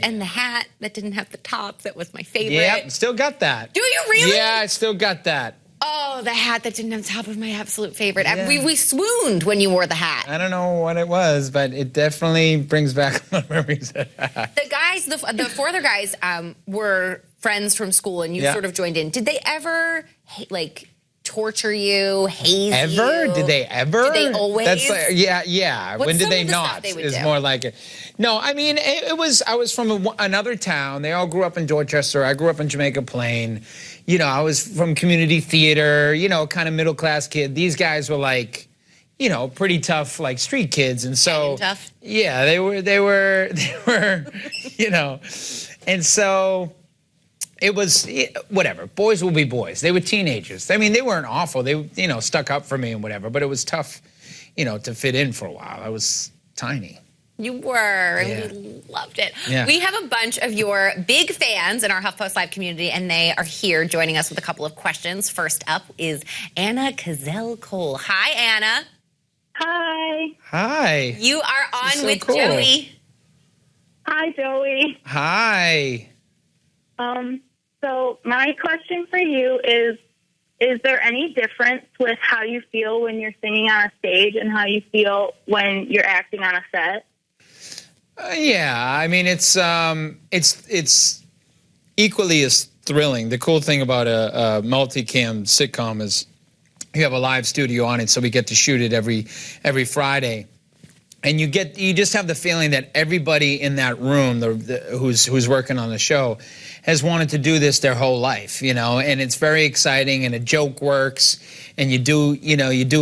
And the hat that didn't have the top, that was my favorite. Yep, still got that. Do you really? Yeah, I still got that. Oh, the hat that didn't have the top was my absolute favorite. Yeah. We swooned when you wore the hat. I don't know what it was, but it definitely brings back a lot of memories. The guys, the four other guys were friends from school, and you sort of joined in. Did they ever, torture you, haze ever? you? Did they ever? Did they always? That's yeah. What's when did they not? Is more like it. No, I mean, it was. I was from another town. They all grew up in Dorchester. I grew up in Jamaica Plain. You know, I was from community theater. You know, kind of middle class kid. These guys were like, you know, pretty tough, like street kids, and so tough. Yeah, they were, you know, and so. It was whatever. Boys will be boys. They were teenagers. I mean, they weren't awful. They, you know, stuck up for me and whatever. But it was tough, you know, to fit in for a while. I was tiny. You were, and we loved it. Yeah. We have a bunch of your big fans in our HuffPost Live community, and they are here joining us with a couple of questions. First up is Anna Cazell-Cole. Hi, Anna. Hi. Hi. You are on so with cool. Joey. Hi, Joey. Hi. So my question for you is there any difference with how you feel when you're singing on a stage and how you feel when you're acting on a set? Yeah, I mean, it's equally as thrilling. The cool thing about a multicam sitcom is you have a live studio on it, so we get to shoot it every Friday. And you just have the feeling that everybody in that room, who's working on the show, has wanted to do this their whole life, you know. And it's very exciting, and a joke works, and you do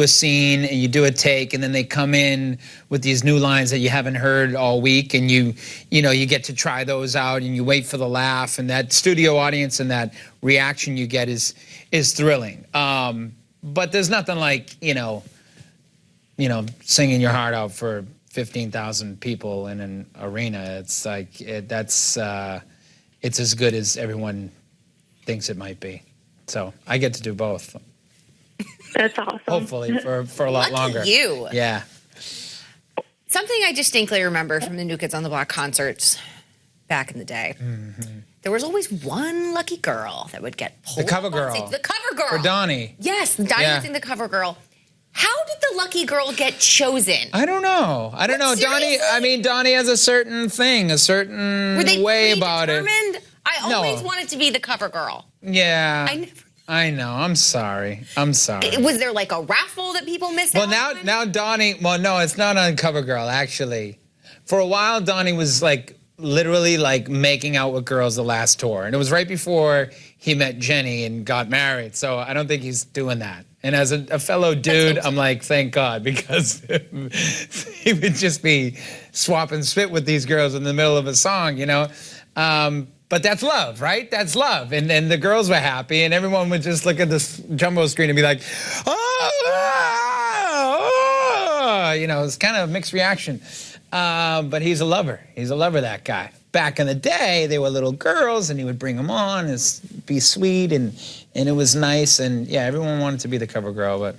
a scene and you do a take, and then they come in with these new lines that you haven't heard all week, and you get to try those out, and you wait for the laugh, and that studio audience and that reaction you get is thrilling. But there's nothing like singing your heart out for 15,000 people in an arena. It's like it's as good as everyone thinks it might be. So I get to do both. That's awesome. Hopefully for a lot longer. Lucky you. Yeah. Something I distinctly remember from the New Kids on the Block concerts back in the day. Mm-hmm. There was always one lucky girl that would get pulled. The cover girl. The cover girl. For Donnie. Yes, Donnie was in the cover girl. How did the lucky girl get chosen? I don't know. Donnie has a certain thing, a certain Were they way about it. I always wanted to be the cover girl. Yeah. I know. I'm sorry. Was there like a raffle that people missed out on? Now Donnie, well, no, it's not on CoverGirl, actually. For a while, Donnie was like literally like making out with girls the last tour. And it was right before he met Jenny and got married. So I don't think he's doing that. And as a fellow dude, I'm like, thank God, because he would just be swapping spit with these girls in the middle of a song, you know? But that's love, right? That's love. And the girls were happy, and everyone would just look at this jumbo screen and be like, oh, you know, it's kind of a mixed reaction. But he's a lover. He's a lover, that guy. Back in the day, they were little girls, and he would bring them on and be sweet, and it was nice. And, yeah, everyone wanted to be the cover girl, but...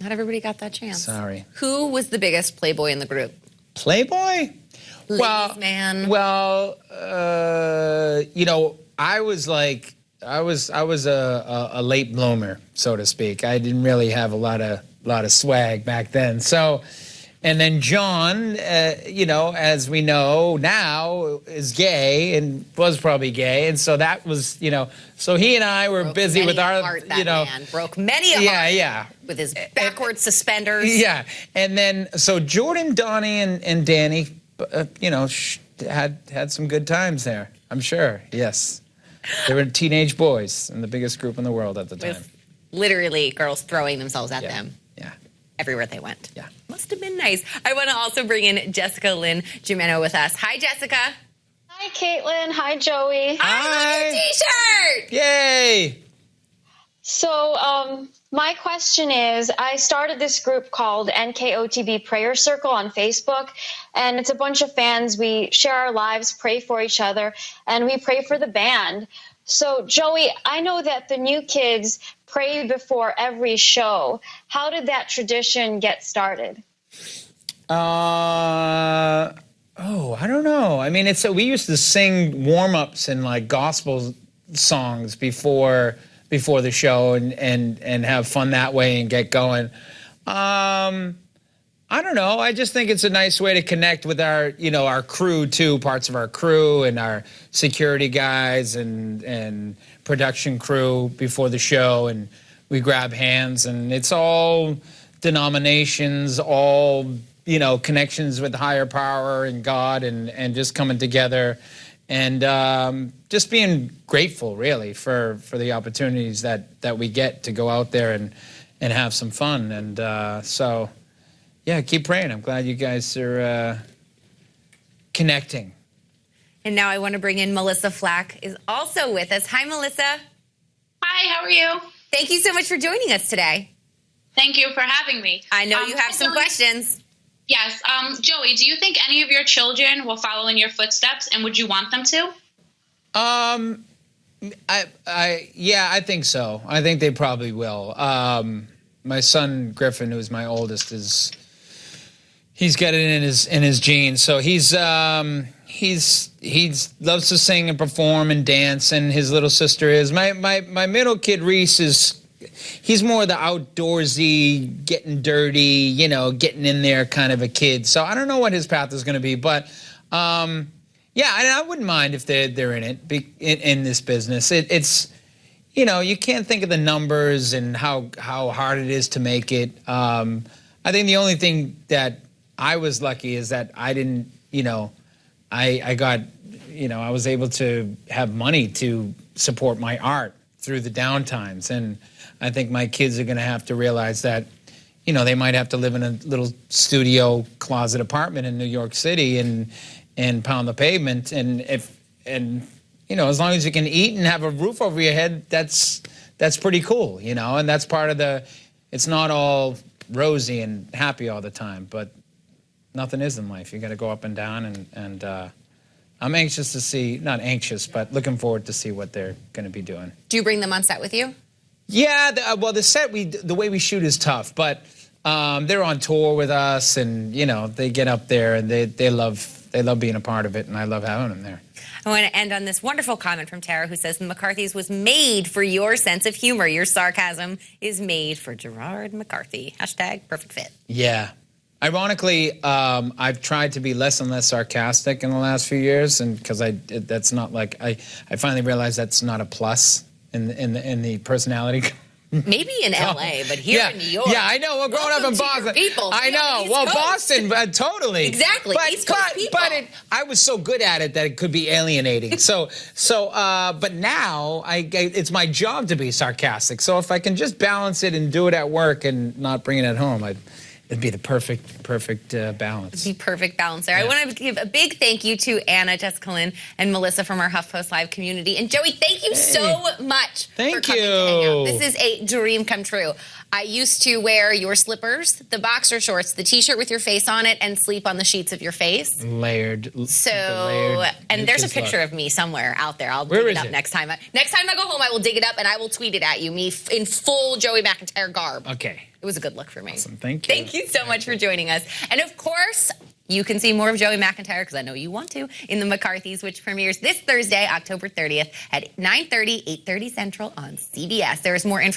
Not everybody got that chance. Sorry. Who was the biggest playboy in the group? Playboy? Ladies' man. Well, you know, I was a late bloomer, so to speak. I didn't really have a lot of swag back then. So, and then John, you know, as we know now, is gay and was probably gay, and so that was, you know, so he and I were busy with our, you know, man broke many a heart. Yeah. With his backwards suspenders. Yeah, and then so Jordan, Donnie, and Danny. You know, had some good times there, I'm sure. Yes. They were teenage boys and the biggest group in the world at the time. With literally girls throwing themselves at them. Yeah. Everywhere they went. Yeah. Must have been nice. I want to also bring in Jessica Lynn Jimeno with us. Hi, Jessica. Hi, Caitlin. Hi, Joey. I love your t-shirt. Yay. So, my question is, I started this group called NKOTB Prayer Circle on Facebook, and it's a bunch of fans. We share our lives, pray for each other, and we pray for the band. So, Joey, I know that the New Kids pray before every show. How did that tradition get started? Oh, I don't know. I mean, we used to sing warm-ups and like gospel songs before the show and have fun that way and get going. I don't know. I just think it's a nice way to connect with our crew too, parts of our crew and our security guys and production crew before the show, and we grab hands, and it's all denominations, all connections with higher power and God, and just coming together and just being grateful really for the opportunities that we get to go out there and have some fun. And so yeah, keep praying. I'm glad you guys are connecting. And now I want to bring in Melissa Flack is also with us. Hi, Melissa. Hi, how are you? Thank you so much for joining us today. Thank you for having me. I know you have some questions. Yes. Joey, do you think any of your children will follow in your footsteps, and would you want them to? I think so. I think they probably will. My son Griffin, who's my oldest, he's got it in his genes. So he's loves to sing and perform and dance, and his little sister is. My middle kid Reese he's more the outdoorsy, getting dirty, getting in there kind of a kid. So I don't know what his path is going to be, but yeah, and I wouldn't mind if they're in it in this business. It's you can't think of the numbers and how hard it is to make it. I think the only thing that I was lucky is that I didn't, I got, I was able to have money to support my art through the downtimes. And I think my kids are going to have to realize that, they might have to live in a little studio closet apartment in New York City and pound the pavement. And as long as you can eat and have a roof over your head, that's pretty cool, and that's part of it's not all rosy and happy all the time, but nothing is in life. You got to go up and down, and I'm anxious to see, not anxious, but looking forward to see what they're going to be doing. Do you bring them on set with you? Yeah, the set, the way we shoot is tough, but they're on tour with us, and they get up there and they love being a part of it, and I love having them there. I want to end on this wonderful comment from Tara, who says, the McCarthy's was made for your sense of humor. Your sarcasm is made for Gerard McCarthy. # perfect fit. Yeah. Ironically, I've tried to be less and less sarcastic in the last few years, and because that's not like I finally realized that's not a plus in the personality. Maybe in LA, but here in New York. Yeah, I know. Well, growing up in Boston, people, I know. Well, Boston, totally. Exactly. But I was so good at it that it could be alienating. But now it's my job to be sarcastic. So if I can just balance it and do it at work and not bring it at home, it'd be the perfect balance. The perfect balance there. Yeah. I want to give a big thank you to Anna, Jessica Lynn, and Melissa from our HuffPost Live community. And Joey, thank you so much for coming to hang out. This is a dream come true. I used to wear your slippers, the boxer shorts, the T-shirt with your face on it, and sleep on the sheets of your face. Layered. And there's a picture of me somewhere out there. I'll dig it up next time. Next time I go home, I will dig it up and I will tweet it at you. Me in full Joey McIntyre garb. Okay. It was a good look for me. Awesome. Thank you. Thank you so much for joining us. And of course, you can see more of Joey McIntyre, because I know you want to, in The McCarthy's, which premieres this Thursday, October 30th at 9:30, 8:30 Central on CBS. There is more information.